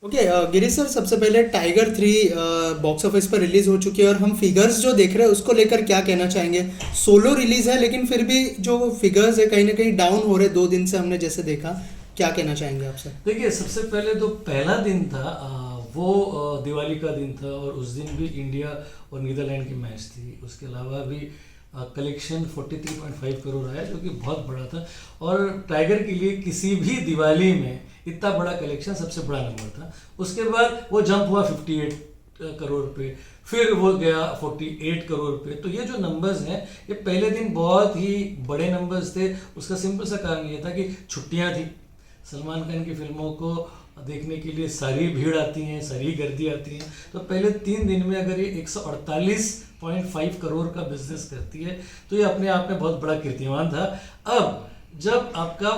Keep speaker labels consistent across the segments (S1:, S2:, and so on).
S1: Okay Girish sir, सबसे पहले tiger 3 box office पर रिलीज हो चुकी है और हम फिगर्स जो देख रहे हैं उसको लेकर क्या कहना चाहेंगे। सोलो रिलीज है लेकिन फिर भी जो फिगर्स है कहीं ना कहीं डाउन हो रहे 2 दिन से हमने जैसे देखा। क्या कहना चाहेंगे आपसे।
S2: देखिए, सबसे पहले तो पहला दिन था, वो दिवाली का दिन था और उस दिन भी इंडिया और नीदरलैंड की मैच थी। उसके अलावा भी कलेक्शन 43.5 करोड़ आया, जो कि बहुत बड़ा था। और टाइगर के लिए किसी भी दिवाली में इतना बड़ा कलेक्शन सबसे बड़ा नंबर था। उसके बाद वो जंप हुआ 58 करोड़ पे, फिर वो गया 48 करोड़ पे। तो ये जो नंबर्स हैं, ये पहले दिन बहुत ही बड़े नंबर्स थे। उसका सिंपल सा कारण ये था कि छुट्टियां थी। सलमान खान की फिल्मों को देखने के लिए सारी भीड़ आती है, सारी गर्दी आती है। तो पहले 3 दिन में अगर ये 148.5 करोड़ का बिजनेस करती है तो ये अपने आप में बहुत बड़ा कीर्तिमान था। अब जब आपका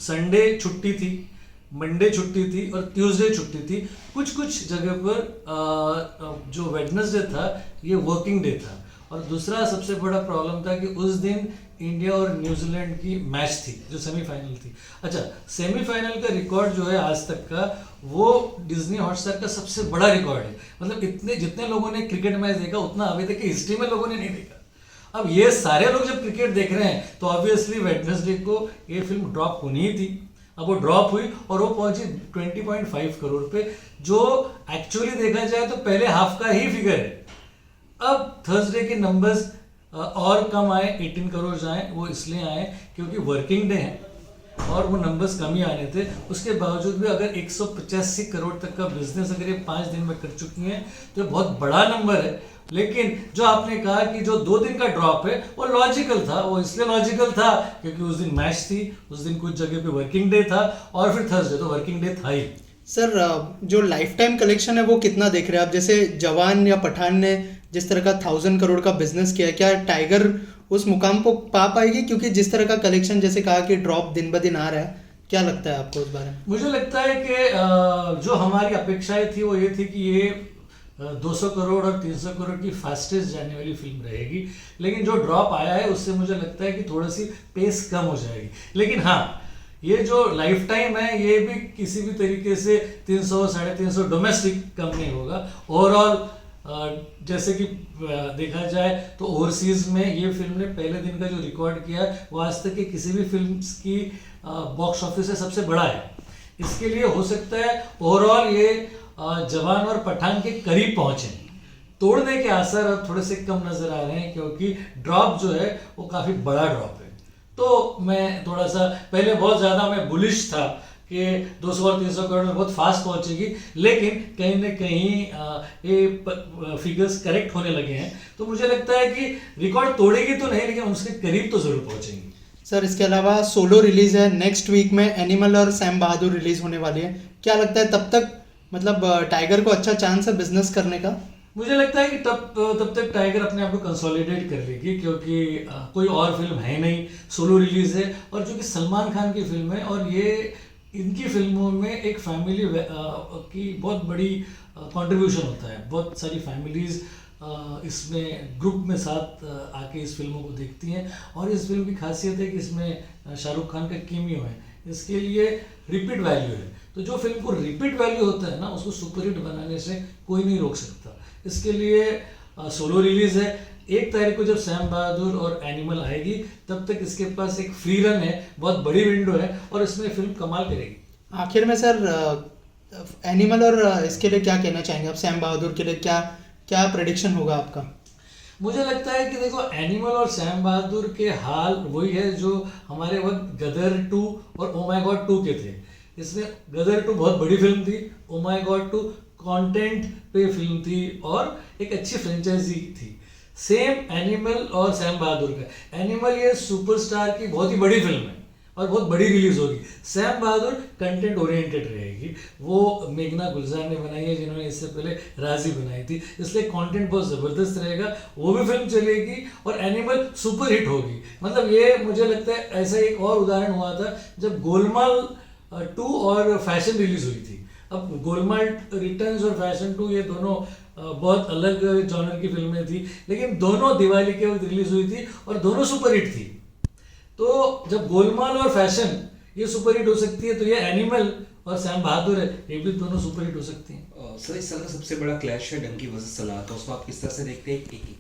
S2: संडे छुट्टी थी, मंडे छुट्टी थी और ट्यूसडे छुट्टी थी, कुछ कुछ जगह पर जो वेडनेसडे था ये वर्किंग डे था। और दूसरा सबसे बड़ा प्रॉब्लम था कि उस दिन इंडिया और न्यूजीलैंड की मैच थी जो सेमीफाइनल थी। अच्छा, सेमीफाइनल का रिकॉर्ड जो है आज तक का, वो डिज्नी हॉटस्टार का सबसे बड़ा रिकॉर्ड है। मतलब इतने जितने लोगों ने क्रिकेट मैच देखा उतना अभी तक की हिस्ट्री में लोगों ने नहीं देखा। अब ये सारे लोग जब क्रिकेट देख रहे हैं तो ऑब्वियसली वेडनेसडे को ये फिल्म ड्रॉप होनी ही थी। अब वो ड्रॉप हुई और वो पहुंची 20.5 करोड़ पे, जो एक्चुअली देखा जाए तो पहले हाफ का ही फिगर है। अब थर्सडे के नंबर्स और कम आए, 18 करोड़ आए। वो इसलिए आए क्योंकि वर्किंग डे है और वो नंबर्स कम ही आने थे। उसके बावजूद भी अगर 185 करोड़ तक का बिजनेस अगर ये 5 दिन में कर चुकी हैं तो बहुत बड़ा नंबर है। लेकिन जो आपने कहा कि जो 2 दिन का ड्रॉप है वो लॉजिकल था। वो इसलिए लॉजिकल था क्योंकि उस दिन मैच थी, उस दिन कुछ जगह पे वर्किंग डे था और फिर थर्सडे तो वर्किंग डे था ही।
S1: सर जो लाइफ टाइम कलेक्शन है वो कितना देख रहे हैं आप। जैसे जवान या पठान ने जिस तरह का 1000 करोड़ का बिजनेस किया, क्या टाइगर उस मुकाम को पा पाएगी? क्योंकि जिस तरह का कलेक्शन जैसे कहा कि ड्रॉप दिन ब दिन आ रहा है, क्या लगता है आपको उस बारे में?
S2: मुझे लगता है कि जो हमारी अपेक्षाएं थी वो ये थी कि ये 200 करोड़ और 300 करोड़ की फास्टेस्ट जाने वाली फिल्म रहेगी। लेकिन जो ड्रॉप आया है उससे मुझे लगता है कि थोड़ी सी पेस कम हो जाएगी। लेकिन हाँ, ये जो लाइफ टाइम है ये भी किसी भी तरीके से 300 350 डोमेस्टिक कम नहीं होगा। ओवरऑल जैसे कि देखा जाए तो ओवरसीज में ये फिल्म ने पहले दिन का जो रिकॉर्ड किया वो आज तक के किसी भी फिल्म की बॉक्स ऑफिस से सबसे बड़ा है। इसके लिए हो सकता है ओवरऑल ये जवान और पठान के करीब पहुंचे। तोड़ने के आसार अब थोड़े से कम नजर आ रहे हैं क्योंकि ड्रॉप जो है वो काफी बड़ा ड्रॉप है। तो मैं थोड़ा सा पहले बहुत ज्यादा मैं बुलिश था कि 200 और 300 करोड़ में बहुत फास्ट पहुंचेगी, लेकिन कहीं ना कहीं ये फिगर्स करेक्ट होने लगे हैं। तो मुझे लगता है कि रिकॉर्ड तोड़ेगी तो नहीं, लेकिन उसके करीब तो जरूर पहुंचेंगी।
S1: सर इसके अलावा सोलो रिलीज है नेक्स्ट वीक में, एनिमल और सैम बहादुर रिलीज होने वाली है। क्या लगता है तब तक मतलब टाइगर को अच्छा चांस है बिजनेस करने का?
S2: मुझे लगता है कि तब तक टाइगर अपने आप को कंसोलिडेट कर लेगी क्योंकि कोई और फिल्म है नहीं, सोलो रिलीज है और जो कि सलमान खान की फिल्म है। और ये इनकी फिल्मों में एक फैमिली की बहुत बड़ी कंट्रीब्यूशन होता है। बहुत सारी फैमिलीज इसमें ग्रुप में साथ आके इस फिल्मों को देखती हैं। और इस फिल्म की खासियत है कि इसमें शाहरुख खान का केमियो है, इसके लिए रिपीट वैल्यू है। तो जो फिल्म को रिपीट वैल्यू होता है ना, उसको सुपरहिट बनाने से कोई नहीं रोक सकता। इसके लिए सोलो रिलीज है। 1 तारीख को जब सैम बहादुर और एनिमल आएगी तब तक इसके पास एक फ्री रन है, बहुत बड़ी विंडो है और इसमें फिल्म कमाल करेगी।
S1: आखिर में सर एनिमल और इसके लिए क्या कहना चाहेंगे आप? सैम बहादुर के लिए क्या क्या प्रेडिक्शन होगा आपका?
S2: मुझे लगता है कि देखो, एनिमल और सैम बहादुर के हाल वही है जो हमारे वक्त गदर 2 और ओ माय गॉड 2 के थे। इसमें गदर 2 बहुत बड़ी फिल्म थी, ओ माय गॉड 2 कंटेंट पे फिल्म थी और एक अच्छी फ्रेंचाइजी थी। सेम एनिमल और सैम बहादुर का। एनिमल ये सुपरस्टार की बहुत ही बड़ी फिल्म है और बहुत बड़ी रिलीज होगी। सैम बहादुर कंटेंट ओरिएंटेड रहेगी। वो मेघना गुलजार ने बनाई है जिन्होंने इससे पहले राजी बनाई थी, इसलिए कंटेंट बहुत ज़बरदस्त रहेगा। वो भी फिल्म चलेगी और एनिमल सुपर हिट होगी। मतलब ये मुझे लगता है ऐसा एक और उदाहरण हुआ था जब गोलमाल 2 और फैशन रिलीज हुई थी। अब गोलमाल रिटर्न्स और फैशन 2 ये दोनों बहुत अलग जॉनर की फिल्में थी, लेकिन दोनों दिवाली के वक्त रिलीज हुई थी और दोनों सुपरहिट थी। तो जब गोलमाल और फैशन ये सुपरहिट हो सकती है तो ये एनिमल और सैम बहादुर है, ये भी दोनों सुपर हिट हो सकती हैं।
S3: सर इस साल का सबसे बड़ा क्लैश है डंकी वर्सेस सलाह, तो उसको आप किस तरह से देखते हैं?